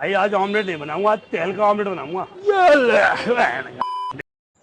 भाई आज ऑमलेट नहीं बनाऊंगा, आज तेल का ऑमलेट बनाऊंगा।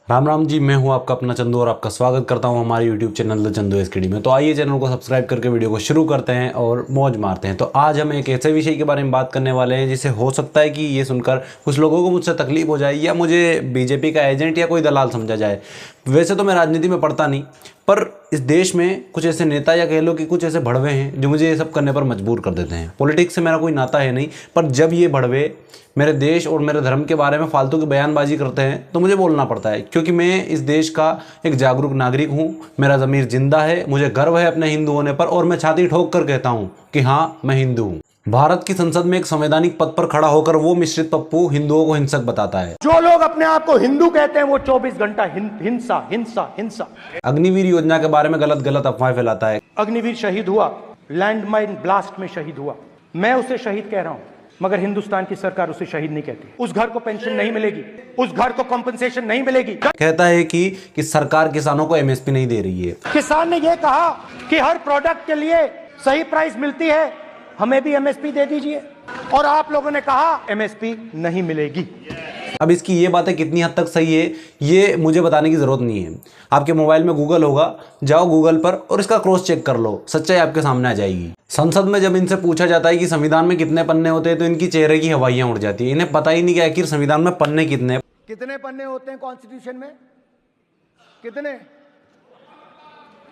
राम राम जी, मैं हूं आपका अपना चंदू और आपका स्वागत करता हूं हमारे YouTube channel the Chandu SKD में। तो आइए चैनल को सब्सक्राइब करके वीडियो को शुरू करते हैं और मौज मारते हैं। तो आज हम एक ऐसे विषय के बारे में बात करने वाले हैं जिसे हो सकता है कि ये सुनकर कुछ लोगों को मुझसे तकलीफ हो जाए या मुझे बीजेपी का एजेंट या कोई दलाल समझा जाए। वैसे तो मैं राजनीति में पढ़ता नहीं, पर इस देश में कुछ ऐसे नेता या कह लो कि कुछ ऐसे भड़वे हैं जो मुझे ये सब करने पर मजबूर कर देते हैं। पॉलिटिक्स से मेरा कोई नाता है नहीं, पर जब ये भड़वे मेरे देश और मेरे धर्म के बारे में फालतू की बयानबाजी करते हैं तो मुझे बोलना पड़ता है, क्योंकि मैं इस देश का एक जागरूक नागरिक हूँ। मेरा ज़मीर जिंदा है, मुझे गर्व है अपने हिंदू होने पर और मैं छाती ठोक कर कहता हूँ कि हाँ, मैं हिंदू हूँ। भारत की संसद में एक संवैधानिक पद पर खड़ा होकर वो मिश्रित पप्पू हिंदुओं को हिंसक बताता है। जो लोग अपने आप को हिंदू कहते हैं वो 24 घंटा हिंसा हिंसा हिंसा। अग्निवीर योजना के बारे में गलत गलत अफवाहें फैलाता है। अग्निवीर शहीद हुआ, लैंडमाइन ब्लास्ट में शहीद हुआ, मैं उसे शहीद कह रहा हूं, मगर हिंदुस्तान की सरकार उसे शहीद नहीं कहती। उस घर को पेंशन नहीं मिलेगी, उस घर को कंपनसेशन नहीं मिलेगी। कहता है कि सरकार किसानों को एमएसपी नहीं दे रही है। किसान ने यह कहा कि हर प्रोडक्ट के लिए सही प्राइस मिलती है, हमें भी एमएसपी दे दीजिए, और आप लोगों ने कहा एमएसपी नहीं मिलेगी। अब इसकी ये बातें कितनी हद तक सही है ये मुझे बताने की ज़रूरत नहीं है। आपके मोबाइल में गूगल होगा, जाओ गूगल पर और इसका क्रॉस चेक कर लो, सच्चाई आपके सामने आ जाएगी। संसद में जब इनसे पूछा जाता है कि संविधान में कितने पन्ने होते हैं तो इनकी चेहरे की हवाइयां उड़ जाती है। इन्हें पता ही नहीं कि आखिर संविधान में पन्ने कितने पन्ने होते हैं कॉन्स्टिट्यूशन में? कितने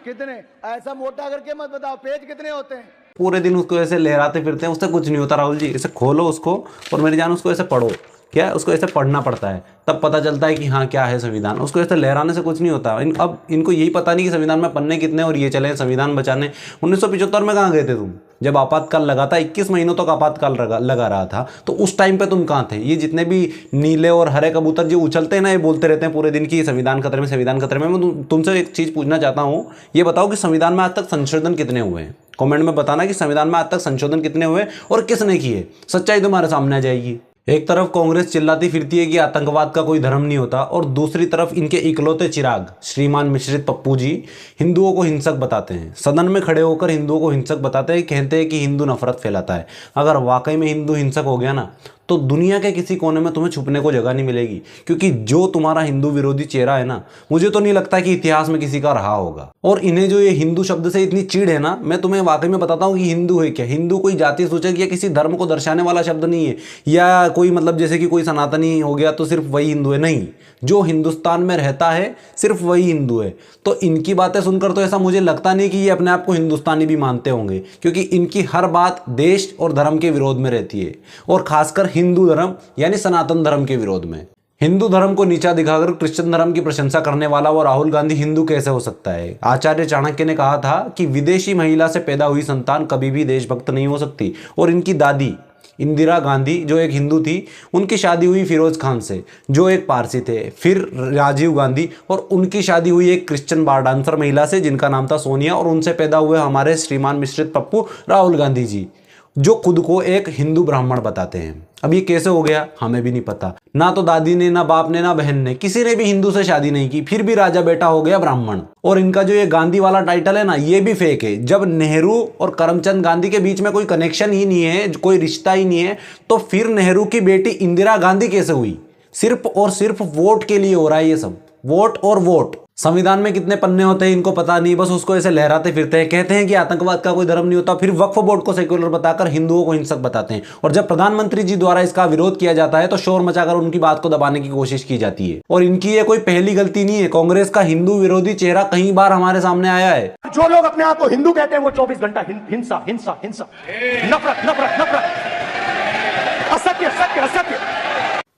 कितने? ऐसा मोटा करके मत बताओ, पेज कितने होते हैं? पूरे दिन उसको ऐसे लहराते फिरते हैं, उससे कुछ नहीं होता। राहुल जी, ऐसे खोलो उसको और मेरी जान उसको ऐसे पढ़ो। क्या उसको ऐसे पढ़ना पड़ता है, तब पता चलता है कि हाँ क्या है संविधान। उसको ऐसे लहराने से कुछ नहीं होता। अब इनको यही पता नहीं कि संविधान में पन्ने कितने और ये चले संविधान बचाने। 1975 में कहाँ गए थे तुम? जब आपातकाल लगा था, 21 महीनों तक आपातकाल लगा रहा था, तो उस टाइम पे तुम कहाँ थे? ये जितने भी नीले और हरे कबूतर जो उछलते हैं ना, ये बोलते रहते हैं पूरे दिन की संविधान खतरे में, संविधान खतरे में। मैं तुमसे एक चीज़ पूछना चाहता हूँ, ये बताओ कि संविधान में आज तक संशोधन कितने हुए हैं? कमेंट में बताना कि संविधान में आज तक संशोधन कितने हुए और किसने किए। सच्चाई तुम्हारे सामने आ जाएगी। एक तरफ कांग्रेस चिल्लाती फिरती है कि आतंकवाद का कोई धर्म नहीं होता, और दूसरी तरफ इनके इकलौते चिराग श्रीमान मिश्रित पप्पू जी हिंदुओं को हिंसक बताते हैं। सदन में खड़े होकर हिंदुओं को हिंसक बताते हैं, कहते हैं कि हिंदू नफरत फैलाता है। अगर वाकई में हिंदू हिंसक हो गया ना, तो दुनिया के किसी कोने में तुम्हें छुपने को जगह नहीं मिलेगी, क्योंकि जो तुम्हारा हिंदू विरोधी चेहरा है ना, मुझे तो नहीं लगता कि इतिहास में किसी का रहा होगा। और इन्हें जो ये हिंदू शब्द से इतनी चिढ़ है ना, मैं तुम्हें वाकई में बताता हूँ कि हिंदू है क्या। हिंदू कोई जाति सूचक या किसी धर्म को दर्शाने वाला शब्द नहीं है, या कोई मतलब जैसे कि कोई सनातनी हो गया तो सिर्फ वही हिंदू है। नहीं, जो हिंदुस्तान में रहता है सिर्फ वही हिंदू है। तो इनकी बातें सुनकर तो ऐसा मुझे लगता नहीं कि ये अपने आप को हिंदुस्तानी भी मानते होंगे, क्योंकि इनकी हर बात देश और धर्म के विरोध में रहती है, और खासकर हिंदू धर्म यानी सनातन धर्म के विरोध में। हिंदू धर्म को नीचा दिखाकर क्रिश्चियन धर्म की प्रशंसा करने वाला वो राहुल गांधी हिंदू कैसे हो सकता है? आचार्य चाणक्य ने कहा था कि विदेशी महिला से पैदा हुई संतान कभी भी देशभक्त नहीं हो सकती, और इनकी दादी इंदिरा गांधी जो एक हिंदू थी, उनकी शादी हुई फिरोज खान से जो एक पारसी थे। फिर राजीव गांधी, और उनकी शादी हुई एक क्रिश्चियन बार डांसर महिला से जिनका नाम था सोनिया, और उनसे पैदा हुए हमारे श्रीमान मिश्रित पप्पू राहुल गांधी जी, जो खुद को एक हिंदू ब्राह्मण बताते हैं। अब ये कैसे हो गया हमें भी नहीं पता। ना तो दादी ने, ना बाप ने, ना बहन ने, किसी ने भी हिंदू से शादी नहीं की, फिर भी राजा बेटा हो गया ब्राह्मण। और इनका जो ये गांधी वाला टाइटल है ना, ये भी फेक है। जब नेहरू और करमचंद गांधी के बीच में कोई कनेक्शन ही नहीं है, कोई रिश्ता ही नहीं है, तो फिर नेहरू की बेटी इंदिरा गांधी कैसे हुई? सिर्फ और सिर्फ वोट के लिए हो रहा है ये सब, वोट और वोट। संविधान में कितने पन्ने होते हैं इनको पता नहीं, बस उसको ऐसे लहराते फिरते हैं। कहते हैं कि आतंकवाद का कोई धर्म नहीं होता, फिर वक्फ बोर्ड को सेक्युलर बताकर हिंदुओं को हिंसक बताते हैं। और जब प्रधानमंत्री जी द्वारा इसका विरोध किया जाता है तो शोर मचाकर उनकी बात को दबाने की कोशिश की जाती है। और इनकी ये कोई पहली गलती नहीं है। कांग्रेस का हिंदू विरोधी चेहरा कई बार हमारे सामने आया है। जो लोग अपने आप को हिंदू कहते हैं वो 24 घंटा हिंसा हिंसा हिंसा, नफरत नफरत नफरत, असत्य सत्य असत्य।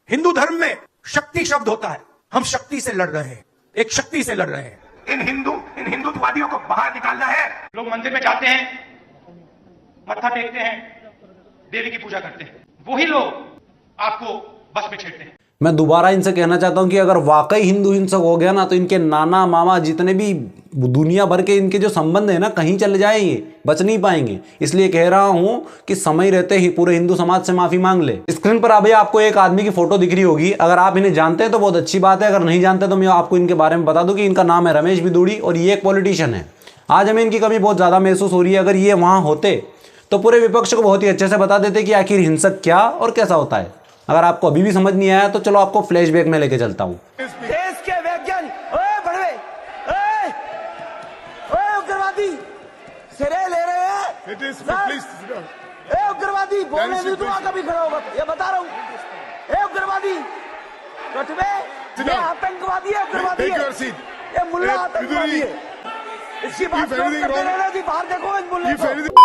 हिंदू धर्म में शक्ति शब्द होता है, हम शक्ति से लड़ रहे हैं, एक शक्ति से लड़ रहे हैं। इन हिंदुत्ववादियों को बाहर निकालना है। लोग मंदिर में जाते हैं, मत्था टेकते हैं, देवी की पूजा करते हैं, वही लोग आपको बस में छेड़ते हैं। मैं दोबारा इनसे कहना चाहता हूं कि अगर वाकई हिंदू हिंसक हो गया ना, तो इनके नाना मामा जितने भी दुनिया भर के इनके जो संबंध है ना, कहीं चले जाएंगे, बच नहीं पाएंगे। इसलिए कह रहा हूं कि समय रहते ही पूरे हिंदू समाज से माफी मांग ले। स्क्रीन पर अभी आपको एक आदमी की फोटो दिख रही होगी। अगर आप इन्हें जानते हैं तो बहुत अच्छी बात है, अगर नहीं जानते तो मैं आपको इनके बारे में बता दूं कि इनका नाम है रमेश बिदूड़ी और ये एक पॉलिटिशियन है। आज हमें इनकी कमी बहुत ज्यादा महसूस हो रही है। अगर ये वहां होते तो पूरे विपक्ष को बहुत ही अच्छे से बता देते कि आखिर हिंसक क्या और कैसा होता है। अगर आपको अभी भी समझ नहीं आया तो चलो आपको फ्लैशबैक में लेके चलता हूँ। देश के वैज्ञानिक उग्रवादी सिरे ले रहे हैं। उग्रवादी बोलने नहीं दूंगा कभी खड़ा होगा, ये बता रहा हूँ। उग्रवादी आतंकवादी है, उग्रवादी है, ये मुल्ला आतंकवादी है। इसकी बात बाहर देखो इस मुल्ले को।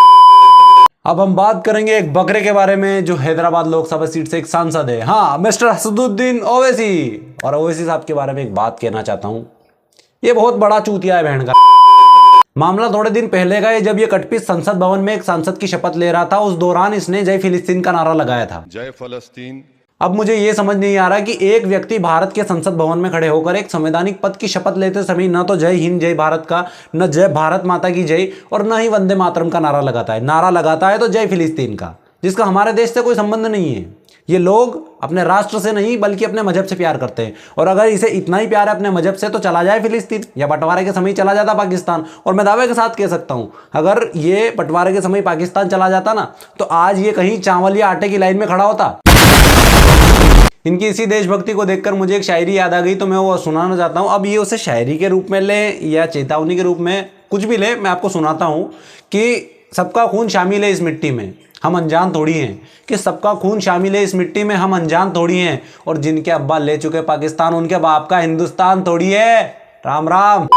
अब हम बात करेंगे एक बकरे के बारे में जो हैदराबाद लोकसभा सीट से एक सांसद है, हाँ मिस्टर असदुद्दीन ओवैसी। और ओवैसी साहब के बारे में एक बात कहना चाहता हूं, ये बहुत बड़ा चूतिया है बहन का। मामला थोड़े दिन पहले का है जब ये कटपीस संसद भवन में एक सांसद की शपथ ले रहा था। उस दौरान इसने जय फिलिस्तीन का नारा लगाया था। जय फलस्तीन। अब मुझे ये समझ नहीं आ रहा कि एक व्यक्ति भारत के संसद भवन में खड़े होकर एक संवैधानिक पद की शपथ लेते समय न तो जय हिंद जय भारत का, न जय भारत माता की जय और न ही वंदे मातरम का नारा लगाता है। नारा लगाता है तो जय फिलिस्तीन का, जिसका हमारे देश से कोई संबंध नहीं है। ये लोग अपने राष्ट्र से नहीं बल्कि अपने मजहब से प्यार करते हैं। और अगर इसे इतना ही प्यार है अपने मजहब से तो चला जाए फिलिस्तीन, या बंटवारे के समय चला जाता पाकिस्तान। और मैं दावे के साथ कह सकता हूं, अगर ये बंटवारे के समय पाकिस्तान चला जाता ना तो आज ये कहीं चावल या आटे की लाइन में खड़ा होता। इनकी इसी देशभक्ति को देखकर मुझे एक शायरी याद आ गई, तो मैं वो सुनाना चाहता हूँ। अब ये उसे शायरी के रूप में ले या चेतावनी के रूप में, कुछ भी ले, मैं आपको सुनाता हूँ कि सबका खून शामिल है इस मिट्टी में, हम अनजान थोड़ी हैं। कि सबका खून शामिल है इस मिट्टी में, हम अनजान थोड़ी हैं। और जिनके अब्बा ले चुके पाकिस्तान, उनके बाप का हिंदुस्तान थोड़ी है। राम राम।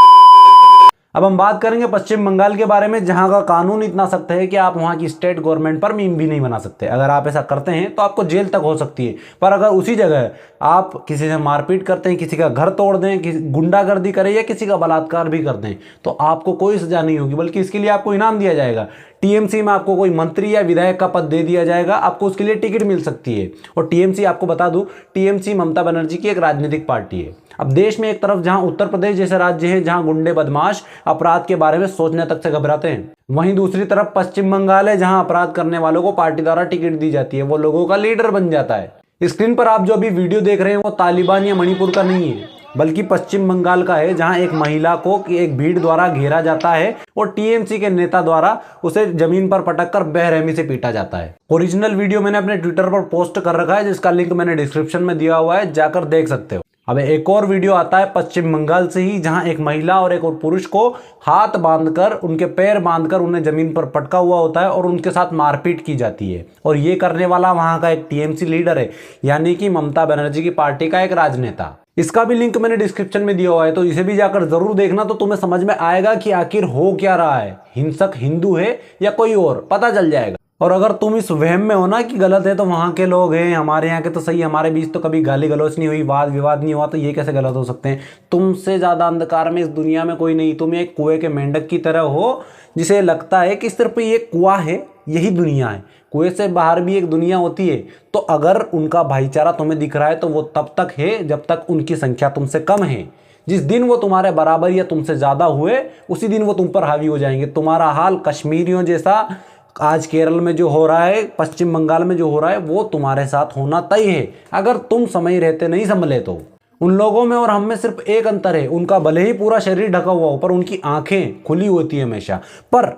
अब हम बात करेंगे पश्चिम बंगाल के बारे में, जहां का कानून इतना सख्त है कि आप वहां की स्टेट गवर्नमेंट पर मीम भी नहीं बना सकते। अगर आप ऐसा करते हैं तो आपको जेल तक हो सकती है। पर अगर उसी जगह आप किसी से मारपीट करते हैं, किसी का घर तोड़ दें, गुंडागर्दी करें या किसी का बलात्कार भी कर दें तो आपको कोई सजा नहीं होगी, बल्कि इसके लिए आपको इनाम दिया जाएगा। टीएमसी में आपको कोई मंत्री या विधायक का पद दे दिया जाएगा, आपको उसके लिए टिकट मिल सकती है। और टीएमसी, आपको बता दूं, टीएमसी ममता बनर्जी की एक राजनीतिक पार्टी है। अब देश में एक तरफ जहां उत्तर प्रदेश जैसे राज्य है जहां गुंडे बदमाश अपराध के बारे में सोचने तक से घबराते हैं, वहीं दूसरी तरफ पश्चिम बंगाल है जहां अपराध करने वालों को पार्टी द्वारा टिकट दी जाती है, वो लोगों का लीडर बन जाता है। स्क्रीन पर आप जो अभी वीडियो देख रहे हैं वो तालिबान या मणिपुर का नहीं है, बल्कि पश्चिम बंगाल का है, जहां एक महिला को एक भीड़ द्वारा घेरा जाता है और टीएमसी के नेता द्वारा उसे जमीन पर पटककर बेरहमी से पीटा जाता है। ओरिजिनल वीडियो मैंने अपने ट्विटर पर पोस्ट कर रखा है, जिसका लिंक मैंने डिस्क्रिप्शन में दिया हुआ है, जाकर देख सकते हो। अब एक और वीडियो आता है पश्चिम बंगाल से ही, जहां एक महिला और एक और पुरुष को हाथ बांधकर, उनके पैर बांधकर उन्हें जमीन पर पटका हुआ होता है और उनके साथ मारपीट की जाती है। और ये करने वाला वहां का एक टीएमसी लीडर है, यानी कि ममता बनर्जी की पार्टी का एक राजनेता। इसका भी लिंक मैंने डिस्क्रिप्शन में दिया हुआ है, तो इसे भी जाकर जरूर देखना, तो तुम्हें समझ में आएगा कि आखिर हो क्या रहा है, हिंसक हिंदू है या कोई और, पता चल जाएगा। और अगर तुम इस वहम में हो ना कि गलत है तो वहां के लोग हैं, हमारे यहाँ के तो सही, हमारे बीच तो कभी गाली गलौच नहीं हुई, वाद विवाद नहीं हुआ, तो ये कैसे गलत हो सकते हैं। तुमसे ज्यादा अंधकार में इस दुनिया में कोई नहीं। तुम एक कुएं के मेंढक की तरह हो, जिसे लगता है कि सिर्फ ये कुआं है, यही दुनिया है। कुएं से बाहर भी एक दुनिया होती है। तो अगर उनका भाईचारा तुम्हें दिख रहा है तो वो तब तक है जब तक उनकी संख्या तुमसे कम है। जिस दिन वो तुम्हारे बराबर या तुमसे ज्यादा हुए, उसी दिन वो तुम पर हावी हो जाएंगे। तुम्हारा हाल कश्मीरियों जैसा आज केरल में जो हो रहा है, पश्चिम बंगाल में जो हो रहा है, वो तुम्हारे साथ होना तय है, अगर तुम समय रहते नहीं संभले तो। उन लोगों में और हम में सिर्फ एक अंतर है, उनका भले ही पूरा शरीर ढका हुआ हो पर उनकी आंखें खुली होती है हमेशा। पर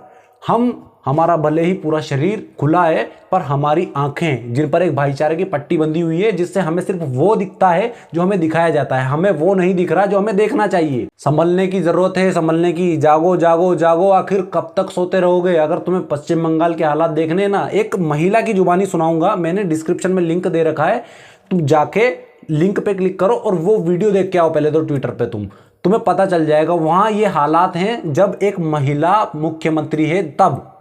हमारा भले ही पूरा शरीर खुला है पर हमारी आंखें, जिन पर एक भाईचारे की पट्टी बंधी हुई है, जिससे हमें सिर्फ वो दिखता है जो हमें दिखाया जाता है, हमें वो नहीं दिख रहा जो हमें देखना चाहिए। संभलने की जरूरत है, संभलने की। जागो जागो जागो, आखिर कब तक सोते रहोगे। अगर तुम्हें पश्चिम बंगाल के हालात देखने ना, एक महिला की जुबानी सुनाऊंगा, मैंने डिस्क्रिप्शन में लिंक दे रखा है, तुम जाके लिंक पे क्लिक करो और वो वीडियो देख के आओ पहले तो ट्विटर पे, तुम्हें पता चल जाएगा। वहां ये हालात हैं जब एक महिला मुख्यमंत्री है, तब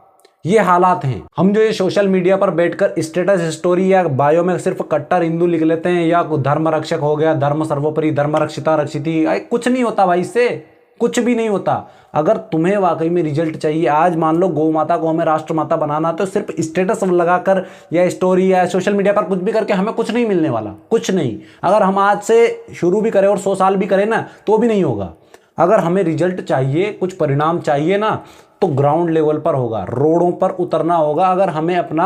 ये हालात हैं। हम जो ये सोशल मीडिया पर बैठकर स्टेटस स्टोरी या बायो में सिर्फ कट्टर हिंदू लिख लेते हैं, या धर्म रक्षक हो गया, धर्म सर्वोपरि, धर्म रक्षिता रक्षिती, कुछ नहीं होता भाई, इससे कुछ भी नहीं होता। अगर तुम्हें वाकई में रिजल्ट चाहिए, आज मान लो गौ माता को हमें राष्ट्र माता बनाना, तो सिर्फ स्टेटस लगाकर या स्टोरी या सोशल मीडिया पर कुछ भी करके हमें कुछ नहीं मिलने वाला, कुछ नहीं। अगर हम आज से शुरू भी करें और 100 साल भी करें ना, तो भी नहीं होगा। अगर हमें रिजल्ट चाहिए, कुछ परिणाम चाहिए ना, तो ग्राउंड लेवल पर होगा, रोडों पर उतरना होगा, अगर हमें अपना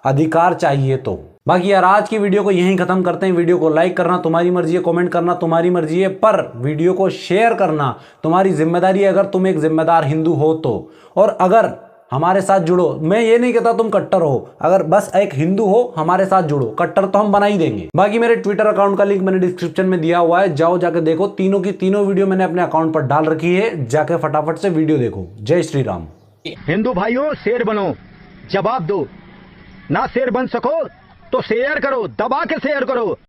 अधिकार चाहिए तो। बाकी यार आज की वीडियो को यहीं खत्म करते हैं। वीडियो को लाइक करना तुम्हारी मर्जी है, कमेंट करना तुम्हारी मर्जी है, पर वीडियो को शेयर करना तुम्हारी जिम्मेदारी है, अगर तुम एक जिम्मेदार हिंदू हो तो। और अगर हमारे साथ जुड़ो। मैं ये नहीं कहता तुम कट्टर हो, अगर बस एक हिंदू हो हमारे साथ जुड़ो, कट्टर तो हम बना ही देंगे। बाकी मेरे ट्विटर अकाउंट का लिंक मैंने डिस्क्रिप्शन में दिया हुआ है, जाओ जाके देखो। तीनों की तीनों वीडियो मैंने अपने अकाउंट पर डाल रखी है, जाके फटाफट से वीडियो देखो। जय श्री राम। हिंदू भाइयों शेर बनो, जवाब दो। ना शेर बन सको तो शेयर करो, दबा के शेयर करो।